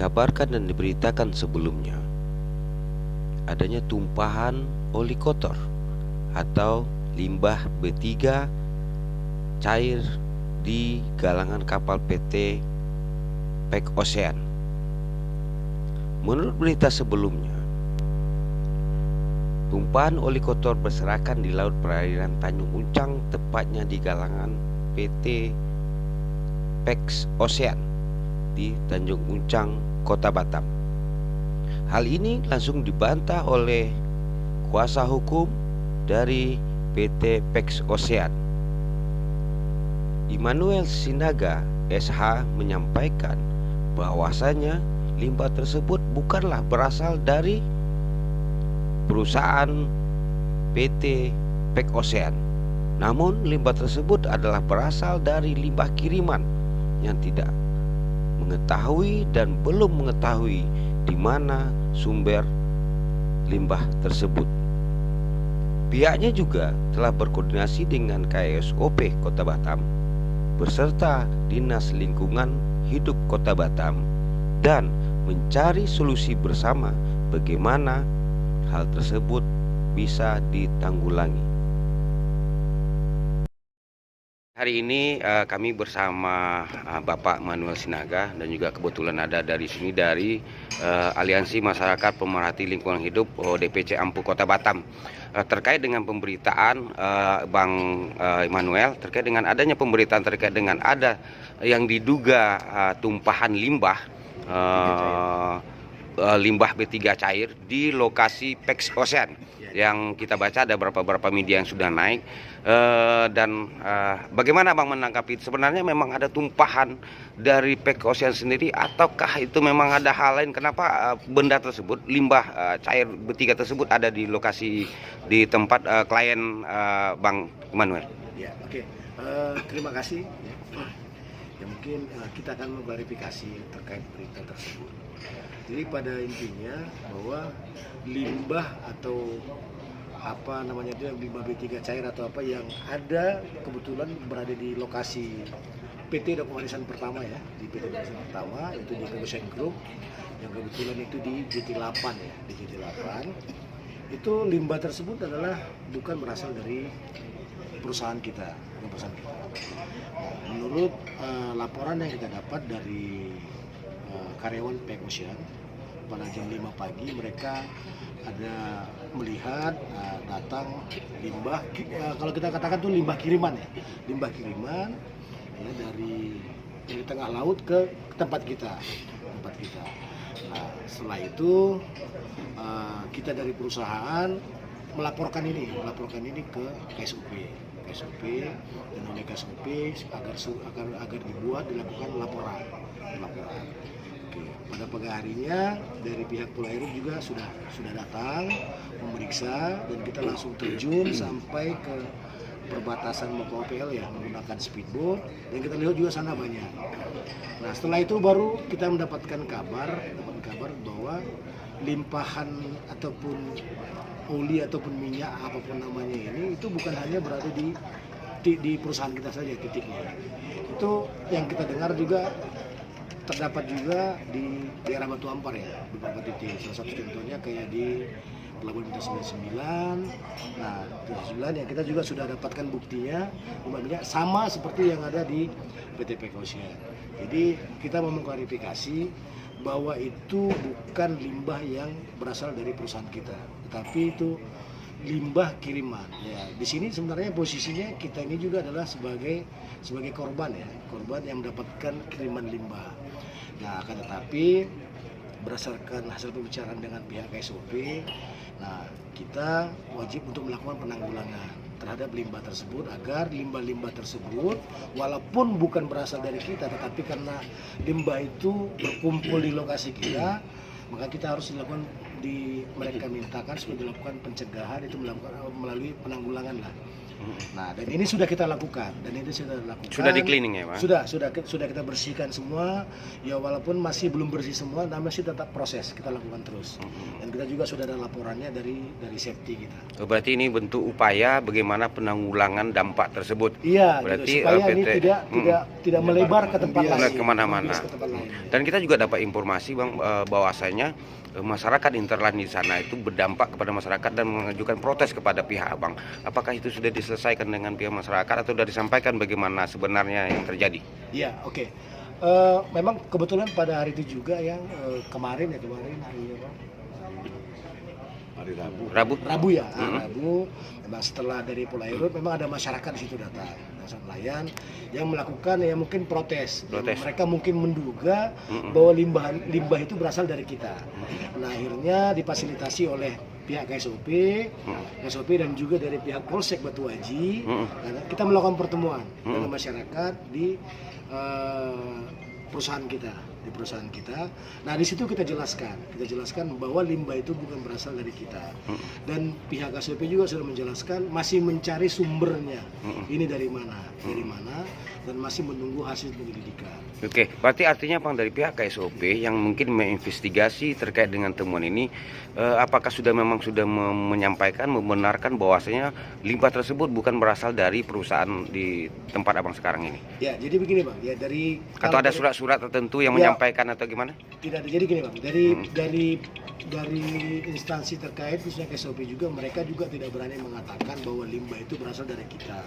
dikabarkan dan diberitakan sebelumnya adanya tumpahan oli kotor atau limbah B3 cair di galangan kapal PT Pax Ocean. Menurut berita sebelumnya, tumpahan oli kotor berserakan di laut perairan Tanjung Uncang, tepatnya di galangan PT Pax Ocean di Tanjung Uncang, Kota Batam. Hal ini langsung dibantah oleh kuasa hukum dari PT Pax Ocean. Immanuel Sinaga SH menyampaikan bahwasanya limbah tersebut bukanlah berasal dari perusahaan PT Pax Ocean. Namun limbah tersebut adalah berasal dari limbah kiriman yang tidak mengetahui dan belum mengetahui di mana sumber limbah tersebut. Pihaknya juga telah berkoordinasi dengan KSOP Kota Batam beserta Dinas Lingkungan Hidup Kota Batam dan mencari solusi bersama bagaimana hal tersebut bisa ditanggulangi. Hari ini kami bersama Bapak Manuel Sinaga dan juga kebetulan ada dari sini dari Aliansi Masyarakat Pemerhati Lingkungan Hidup DPC Ampu Kota Batam terkait dengan pemberitaan Bang Immanuel terkait dengan adanya pemberitaan terkait dengan ada yang diduga tumpahan limbah limbah B3 cair di lokasi Pax Ocean yang kita baca ada beberapa media yang sudah naik dan bagaimana Bang menanggapi sebenarnya memang ada tumpahan dari Pax Ocean sendiri ataukah itu memang ada hal lain kenapa benda tersebut limbah cair B3 tersebut ada di lokasi di tempat klien Bang Immanuel? Ya, oke. Terima kasih. Ya, mungkin kita akan mengklarifikasi terkait berita tersebut. Jadi pada intinya bahwa limbah atau apa namanya itu limbah B3 cair atau apa yang ada kebetulan berada di lokasi PT Doku Marisan Pertama ya, di PT Marisan Pertama itu di Ocean Group yang kebetulan itu di JT8 ya, di JT8 itu limbah tersebut adalah bukan berasal dari perusahaan kita. Menurut laporan yang kita dapat dari karyawan Pax Ocean pada jam 5 pagi mereka ada melihat datang limbah kalau kita katakan tuh limbah kiriman ya, limbah kiriman ya, dari tengah laut ke tempat kita. Nah, setelah itu kita dari perusahaan melaporkan ini ke KSOP dan oleh KSOP agar dilakukan laporan. Oke. Pada pagi harinya dari pihak Pulau Airut juga sudah datang memeriksa dan kita langsung terjun sampai ke perbatasan Moko OPL ya menggunakan speedboat dan kita lihat juga sana banyak. Nah setelah itu baru kita mendapatkan kabar bahwa limpahan ataupun oli ataupun minyak apapun namanya ini itu bukan hanya berada di perusahaan kita saja titiknya. Itu yang kita dengar juga terdapat juga di daerah Batu Ampar ya, beberapa titik. Salah satu contohnya kayak di Pelabuhan Bintang 99. Nah, 99 yang kita juga sudah dapatkan buktinya limbahnya sama seperti yang ada di PT Pax Ocean. Jadi kita mau mengklarifikasi bahwa itu bukan limbah yang berasal dari perusahaan kita, tetapi itu limbah kiriman. Ya, di sini sebenarnya posisinya kita ini juga adalah sebagai korban ya, korban yang mendapatkan kiriman limbah. Nah, akan tetapi berdasarkan hasil pembicaraan dengan pihak KSOP, nah kita wajib untuk melakukan penanggulangan terhadap limbah tersebut agar limbah-limbah tersebut walaupun bukan berasal dari kita tetapi karena limbah itu berkumpul di lokasi kita maka kita harus mereka mintakan supaya dilakukan pencegahan itu melalui penanggulangan lah. Nah, dan ini sudah kita lakukan, Sudah di cleaning ya, Pak? Sudah kita bersihkan semua. Ya walaupun masih belum bersih semua, tapi masih tetap proses kita lakukan terus. Dan kita juga sudah ada laporannya dari safety kita. Berarti ini bentuk upaya bagaimana penanggulangan dampak tersebut. Iya, berarti gitu, supaya ini tidak melebar ke tempat lain. Kemana-mana. Dan kita juga dapat informasi, Bang, bahwasanya masyarakat interland di sana itu berdampak kepada masyarakat dan mengajukan protes kepada pihak Abang. Apakah itu sudah diselesaikan dengan pihak masyarakat atau sudah disampaikan bagaimana sebenarnya yang terjadi? Iya, oke. Memang kebetulan pada hari itu juga yang kemarin hari Rabu ya. Rabu memang setelah dari Polairut memang ada masyarakat di situ datang, nelayan yang melakukan ya mungkin protes. Mereka mungkin menduga bahwa limbah itu berasal dari kita. Nah, akhirnya difasilitasi oleh pihak KSOP dan juga dari pihak Polsek Batu Aji. Kita melakukan pertemuan dengan masyarakat di perusahaan kita. Nah, di situ kita jelaskan bahwa limbah itu bukan berasal dari kita. Dan pihak KSOP juga sudah menjelaskan masih mencari sumbernya. Ini dari mana, dan masih menunggu hasil penyelidikan. Oke, berarti artinya Bang dari pihak KSOP yang mungkin menginvestigasi terkait dengan temuan ini, apakah sudah menyampaikan, membenarkan bahwasanya limbah tersebut bukan berasal dari perusahaan di tempat Abang sekarang ini? Ya, jadi begini Bang, ya atau ada surat-surat tertentu yang menyampaikan atau gimana? Tidak ada. Jadi gini Bang, dari instansi terkait khususnya KSOP juga, mereka juga tidak berani mengatakan bahwa limbah itu berasal dari kita.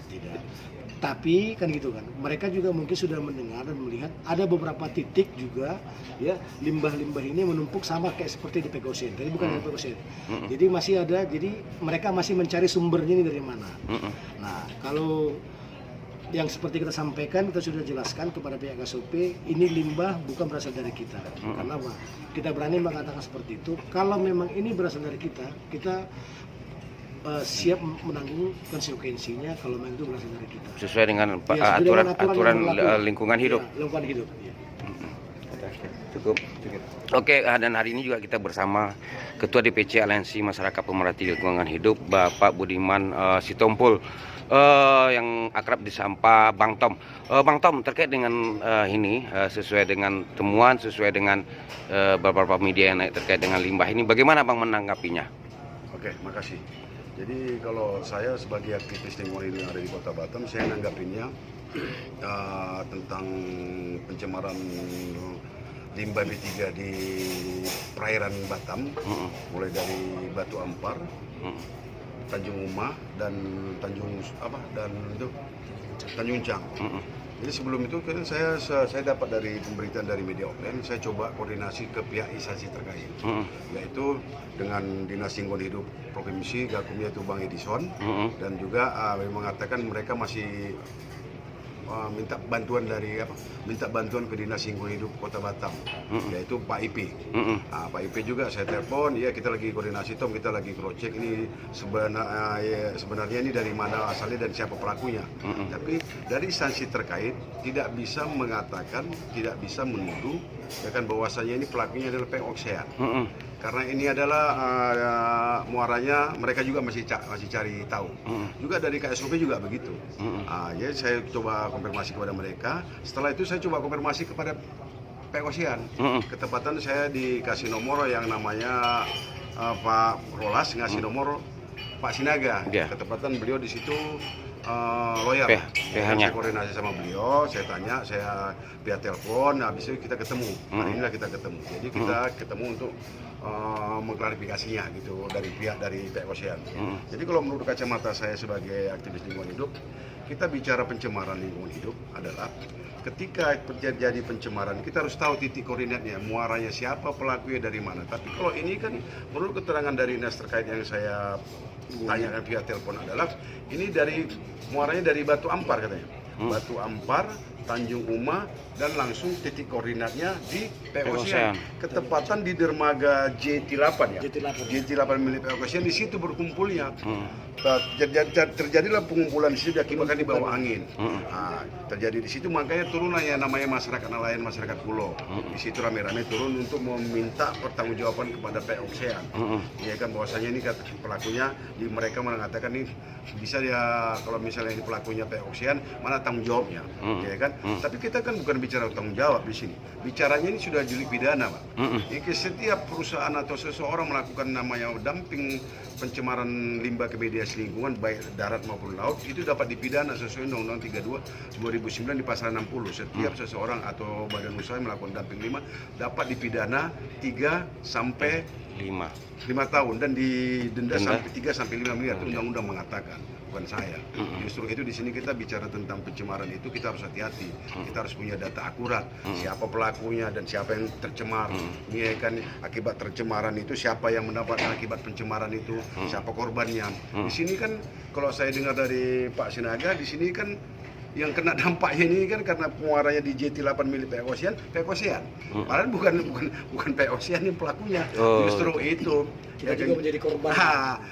Tidak. Tapi kan gitu kan, mereka juga mungkin sudah mendengar dan melihat ada beberapa titik juga ya limbah-limbah ini menumpuk sama kayak seperti di Pekosen. Tapi bukan di Pekosen. Jadi masih ada, jadi mereka masih mencari sumbernya ini dari mana. Nah, kalau yang seperti kita sampaikan, kita sudah jelaskan kepada pihak KSOP, ini limbah bukan berasal dari kita. Karena apa? Kita berani mengatakan seperti itu. Kalau memang ini berasal dari kita, kita siap menanggung konsekuensinya kalau memang itu berasal dari kita. Sesuai dengan aturan lingkungan hidup. Ya, lingkungan hidup. Ya. Cukup. Oke, dan hari ini juga kita bersama Ketua DPC Aliansi Masyarakat Pemerhati Lingkungan Hidup, Bapak Budiman Sitompul, yang akrab disapa Bang Tom. Bang Tom, terkait dengan ini, sesuai dengan temuan, sesuai dengan beberapa media yang naik terkait dengan limbah ini, bagaimana Bang menanggapinya? Oke, makasih. Jadi kalau saya sebagai aktivis lingkungan hidup yang ada di Kota Batam, saya menanggapinya tentang pencemaran limbah B3 di perairan Batam, mulai dari Batu Ampar, Tanjung Uma dan Tanjung Cang. Jadi sebelum itu kan saya dapat dari pemberitaan dari media online, saya coba koordinasi ke pihak instansi terkait, yaitu dengan Dinas Lingkungan Hidup Provinsi, Gakumnya itu Bang Edison, dan juga mengatakan mereka masih minta bantuan ke Dinas Lingkungan Hidup Kota Batam, yaitu Pak IP. Pak IP juga saya telepon, ya kita lagi koordinasi Tom, kita lagi cross check ini sebenarnya ini dari mana asalnya dan siapa pelakunya. Tapi dari instansi terkait tidak bisa mengatakan, tidak bisa menuduh ya kan bahwasanya ini pelakunya adalah Pengoksean. Karena ini adalah muaranya mereka juga masih cari tahu. Juga dari KSOP juga begitu. Jadi saya coba konfirmasi kepada mereka. Setelah itu saya coba konfirmasi kepada Pengoksean. Ketepatan saya dikasih nomor yang namanya Pak Rolas, ngasih nomor Pak Sinaga. Ketepatan beliau di situ lawyer. Saya koordinasi sama beliau, saya tanya, saya via telepon, habis itu kita ketemu. Hari inilah kita ketemu. Jadi kita ketemu untuk mengklarifikasinya gitu dari pihak Pengoksean. Jadi kalau menurut kacamata saya sebagai aktivis lingkungan hidup, kita bicara pencemaran lingkungan hidup adalah ketika terjadi pencemaran, kita harus tahu titik koordinatnya, muaranya siapa, pelakunya dari mana. Tapi kalau ini kan menurut keterangan dari dinas terkait yang saya tanyakan via telepon adalah ini muaranya dari Batu Ampar katanya. Batu Ampar, Tanjung Uma, dan langsung titik koordinatnya di Pekosean. Pekosean. Ketepatan di dermaga JT8 ya. JT8. JT8 milik Pekosean, di situ berkumpulnya. Terjadilah pengumpulan di situ diakibatkan di bawah angin. Nah, terjadi di situ makanya turunlah yang namanya masyarakat nelayan, masyarakat pulau. Di situ rame-rame turun untuk meminta pertanggungjawaban kepada Pekosean. Ya kan bahwasanya ini kata pelakunya, mereka mengatakan nih bisa ya kalau misalnya ini pelakunya Pekosean, mana tanggung jawabnya, ya kan? Tapi kita kan bukan bicara tanggung jawab di sini. Bicaranya ini sudah delik pidana, Pak. Jadi setiap perusahaan atau seseorang melakukan namanya dumping pencemaran limbah ke media lingkungan baik darat maupun laut itu dapat dipidana sesuai Undang-Undang 32 2009 di pasal 60. Setiap seseorang atau badan usaha yang melakukan dumping limbah dapat dipidana 3 sampai 5 tahun dan didenda sampai 3 sampai 5 miliar. Itu undang-undang mengatakan, bukan saya. Justru itu di sini kita bicara tentang pencemaran itu kita harus hati-hati. Kita harus punya data akurat, siapa pelakunya dan siapa yang tercemar. Ini kan akibat tercemaran itu siapa yang mendapatkan akibat pencemaran itu, siapa korbannya. Di sini kan kalau saya dengar dari Pak Sinaga, di sini kan yang kena dampaknya ini kan karena penguarannya di JT8 milik Pekosean. Padahal bukan Pekosean yang pelakunya. Justru itu Kita juga menjadi korban.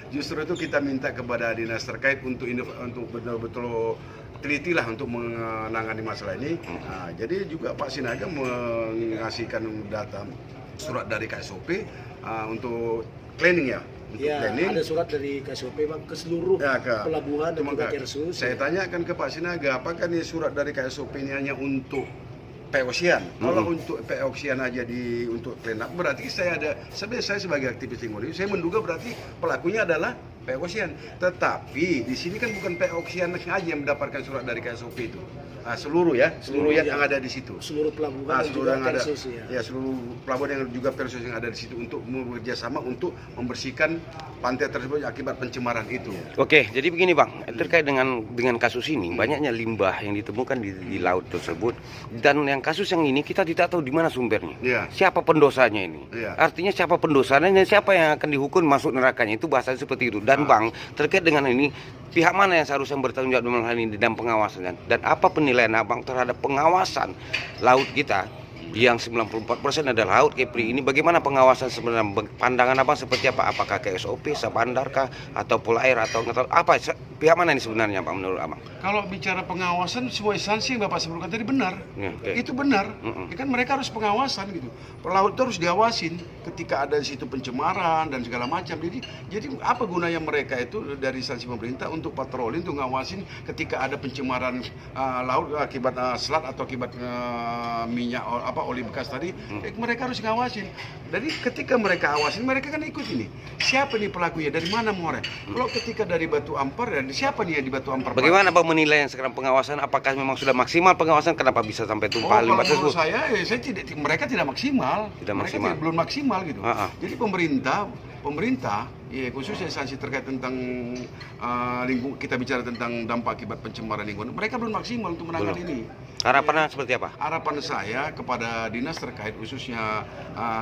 Justru itu kita minta kepada dinas terkait untuk betul-betul telitilah untuk menangani masalah ini. Jadi juga Pak Sinaga mengasihkan data surat dari KSOP untuk cleaning ya. Ya, ada surat dari KSOP Bang ke seluruh pelabuhan dan juga Kersus. Saya tanyakan ke Pak Sinaga, apakah ini surat dari KSOP ini hanya untuk Pekosean? Kalau untuk Pekosean aja untuk clean up, berarti saya sebagai aktivis lingkungan, saya menduga berarti pelakunya adalah Pekosean. Tetapi di sini kan bukan Pekosean aja yang mendapatkan surat dari KSOP itu. Seluruh yang ada di situ. Seluruh pelabuhan dan juga Persus ya. Seluruh pelabuhan yang juga Persus yang ada di situ untuk bekerja sama untuk membersihkan pantai tersebut akibat pencemaran itu. Oke, jadi begini Bang, terkait dengan kasus ini banyaknya limbah yang ditemukan di laut tersebut, dan yang kasus yang ini kita tidak tahu di mana sumbernya. Siapa pendosanya ini? Artinya siapa pendosanya, siapa yang akan dihukum masuk nerakanya, itu bahasanya seperti itu. Dan Bang, terkait dengan ini pihak mana yang seharusnya bertanggung jawab dalam hal ini dalam pengawasan, dan apa penilaian Abang terhadap pengawasan laut kita yang 94% adalah laut Kepri ini? Bagaimana pengawasan sebenarnya? Pandangan Abang seperti apa? Apakah KSOP, Sabandar kah, atau Polair, atau apa? Pihak mana ini sebenarnya Bang menurut Abang? Kalau bicara pengawasan, semua instansi yang Bapak sebutkan tadi benar. Itu benar. Ya kan mereka harus pengawasan gitu. Pelaut itu harus diawasin ketika ada di situ pencemaran dan segala macam. Jadi apa gunanya mereka itu dari instansi pemerintah untuk patroli, untuk ngawasin ketika ada pencemaran laut akibat selat atau akibat minyak oli bekas tadi, mereka harus ngawasin. Jadi ketika mereka awasin, mereka kan ikut ini. Siapa nih pelakunya? Dari mana mengoret? Kalau ketika dari Batu Ampar, dan siapa nih di Batu Ampar? Bagaimana Bang menilai yang sekarang pengawasan? Apakah memang sudah maksimal pengawasan? Kenapa bisa sampai tumpah limbah tersebut? Menurut saya mereka tidak maksimal. Belum maksimal gitu. Jadi pemerintah ya khususnya instansi terkait tentang kita bicara tentang dampak akibat pencemaran lingkungan, mereka belum maksimal untuk menangani ini. Harapannya seperti apa? Harapan saya kepada dinas terkait khususnya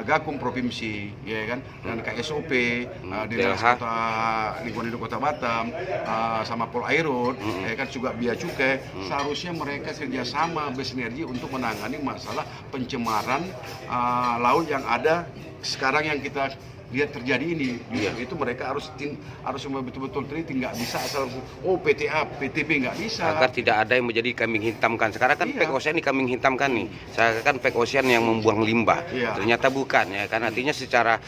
Gakum Provinsi, ya kan, dan KSOP, Dinas Lingkungan Hidup Kota Batam, sama Polairut, ya kan, juga Bea Cukai, seharusnya mereka kerjasama bersinergi untuk menangani masalah pencemaran laut yang ada sekarang yang kita lihat terjadi ini. Itu mereka harus betul-betul teliti, nggak bisa asal PTA, PTB nggak bisa. Agar tidak ada yang menjadi kambing hitamkan. Sekarang kan Pekosean ini kambing hitamkan nih. Saya kan Pekosean yang membuang limbah. Ternyata bukan ya kan, artinya secara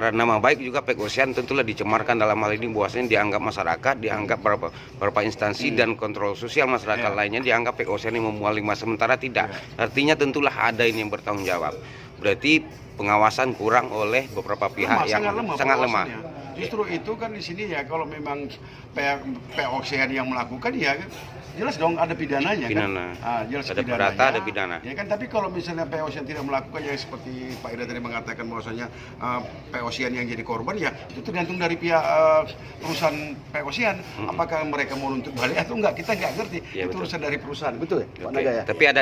nama baik juga Pekosean tentulah dicemarkan dalam hal ini, bahwasanya dianggap masyarakat, dianggap beberapa instansi dan kontrol sosial masyarakat lainnya dianggap Pekosean yang membuang limbah, sementara tidak. Artinya tentulah ada ini yang bertanggung jawab. Berarti pengawasan kurang oleh beberapa pihak yang sangat lemah. Justru itu kan di sini ya, kalau memang Pekosean yang melakukan ya jelas dong ada pidananya kan. Jelas ada perdata, ada pidana. Ya kan, tapi kalau misalnya Pekosean tidak melakukan ya seperti Pak Ida tadi mengatakan bahwasanya Pekosean yang jadi korban, ya itu tergantung dari pihak perusahaan Pekosean. Apakah mereka mau nuntut balik atau enggak, kita nggak ngerti. Itu urusan dari perusahaan, betul ya Pak Naga ya. Tapi ada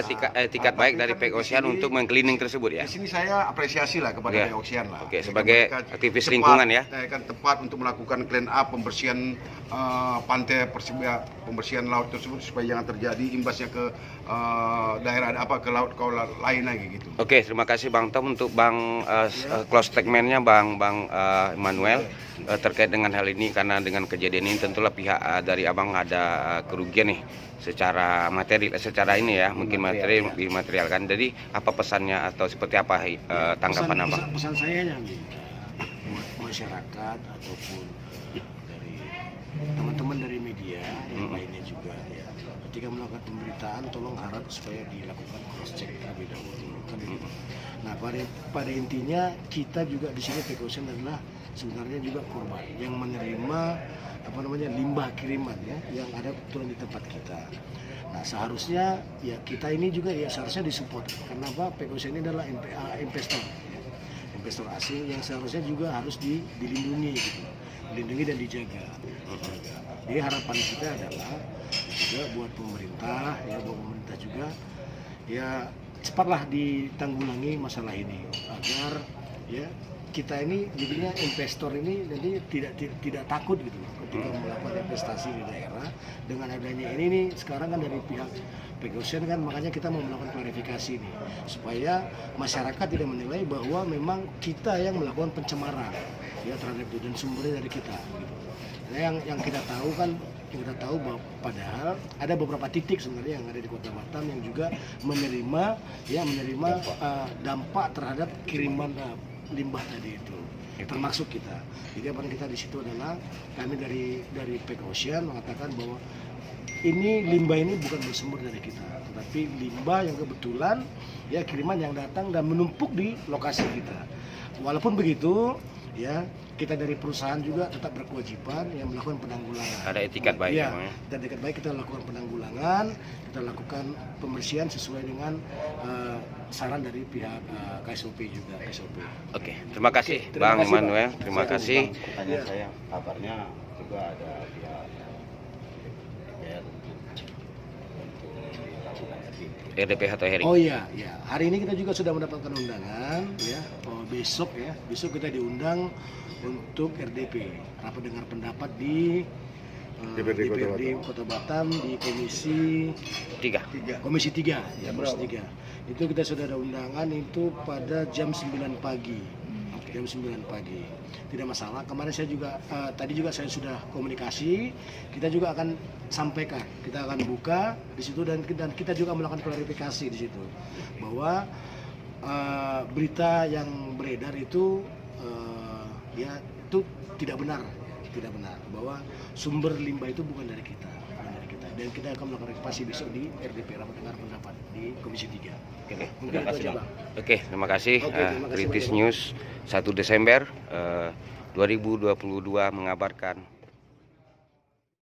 tiket baik dari Pekosean untuk mengcleaning tersebut ya. Di sini saya apresiasi lah kepada Pekosean lah. Sebagai aktivis lingkungan ya. Kan cepat untuk melakukan clean up, pembersihan pantai, pembersihan laut tersebut supaya jangan terjadi imbasnya ke daerah ke laut lain lagi gitu. Oke, terima kasih Bang Tom untuk close statement-nya Bang Emmanuel terkait dengan hal ini, karena dengan kejadian ini tentulah pihak dari Abang ada kerugian nih secara materi, secara ini ya, mungkin dimaterialkan. Jadi apa pesannya atau seperti apa tanggapan Abang? Pesan saya yang buat masyarakat ataupun dari teman-teman dari media yang lainnya juga ya, ketika melakukan pemberitaan tolong harap supaya dilakukan cross check terlebih dahulu kan gitu. Nah pada intinya kita juga di sini PK Ocean adalah sebenarnya juga korban yang menerima limbah kiriman ya yang ada turun di tempat kita. Nah seharusnya ya kita ini juga ya seharusnya disupport, karena apa, PK Ocean ini adalah investor ya. Investor asing yang seharusnya juga harus dilindungi gitu. Dilindungi dan dijaga. Jadi harapan kita adalah juga buat pemerintah juga ya cepatlah ditanggulangi masalah ini agar ya kita ini jadinya investor ini jadi tidak takut gitu ketika melakukan investasi di daerah. Dengan adanya ini nih sekarang kan dari pihak PK Ocean kan, makanya kita mau melakukan klarifikasi nih supaya masyarakat tidak menilai bahwa memang kita yang melakukan pencemaran ya terhadap itu dan sumbernya dari kita gitu. Nah, yang kita tahu kan, bahwa padahal ada beberapa titik sebenarnya yang ada di Kota Batam yang juga menerima dampak terhadap kiriman limbah tadi itu, termasuk kita. Jadi apa kita di situ adalah kami dari PK Ocean mengatakan bahwa ini limbah ini bukan bersumber dari kita, tetapi limbah yang kebetulan ya kiriman yang datang dan menumpuk di lokasi kita. Walaupun begitu ya kita dari perusahaan juga tetap berkewajiban yang melakukan penanggulangan. Ada etikat baik ya. Dan etikat baik kita lakukan penanggulangan, kita lakukan pembersihan sesuai dengan saran dari pihak KSOP juga. Oke, terima kasih Bang Emmanuel, terima kasih. Pertanyaan saya, kabarnya juga ada pihak RDP atau hearing. Oh iya, hari ini kita juga sudah mendapatkan undangan ya. Besok kita diundang untuk RDP, rapat dengar pendapat di DPRD Kota Batam di Komisi 3. Komisi 3. Itu kita sudah ada undangan itu pada jam 9 pagi. Jam 9 pagi. Tidak masalah. Kemarin saya juga tadi juga saya sudah komunikasi. Kita juga akan sampaikan. Kita akan buka di situ dan kita juga melakukan klarifikasi di situ bahwa berita yang beredar itu ya itu tidak benar bahwa sumber limbah itu bukan dari kita, dan kita akan melakukan klarifikasi besok di RDP, rapat dengar pendapat di Komisi 3. Oke, terima kasih Bang. Oke, terima kasih. Kritis News 1 Desember 2022 mengabarkan